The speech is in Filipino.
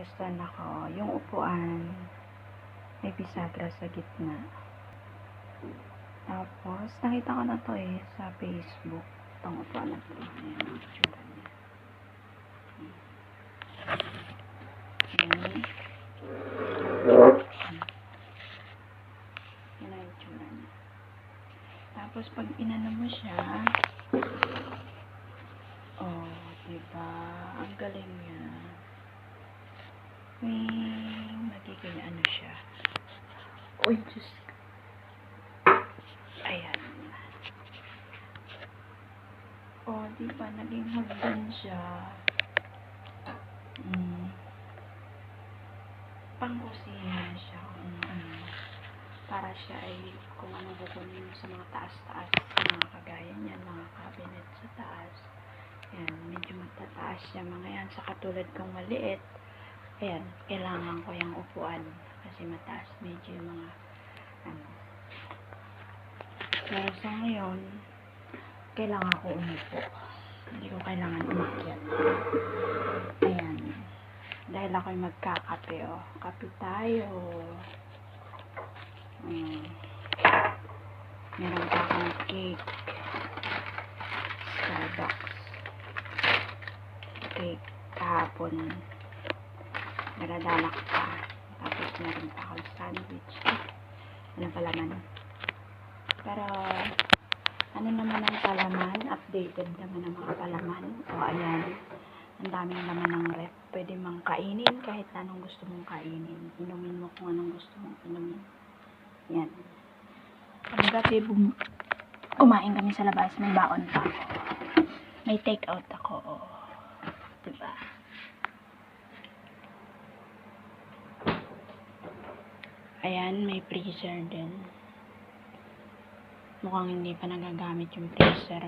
nagustuhan ako. Yung upuan, may bisagra sa gitna. Tapos, nakita ko na to sa Facebook. Itong upuan na to. Ayan, ang itsura niya. Ayan. Yan ang itsura niya. Tapos, pag inano mo siya, diba? Ang galing niya. Magiging ano siya. Uy, Diyos. Ayan. Diba? Naging hagdan siya. Pang-kusina siya. Para siya ay kung ano kukunin sa mga taas-taas. Mga kagaya niyan, mga cabinet sa taas. Ayan, medyo matataas siya. Mga yan, sa katulad kong maliit. Ayan, kailangan ko yung upuan. Kasi mataas, medyo yung mga Pero sa ngayon, kailangan ko umupo. Hindi ko kailangan umakyat. Ayan. Dahil ako'y magkakape, Kape tayo. Meron pa akong cake. Starbucks. Cake. Kahapon. Naradalak pa. Tapos meron pa akong sandwich. Ano pa laman? Pero, ano naman ang palaman? Updated naman ang mga palaman. Ayan. Ang daming laman ng rep. Pwede mang kainin kahit anong gusto mong kainin. Inumin mo kung anong gusto mong inumin. Yan. Paggabi, kumain kami sa labas. May baon pa ako. May take out ako. Diba? Ayan, may freezer din. Mukhang hindi pa nagagamit yung freezer.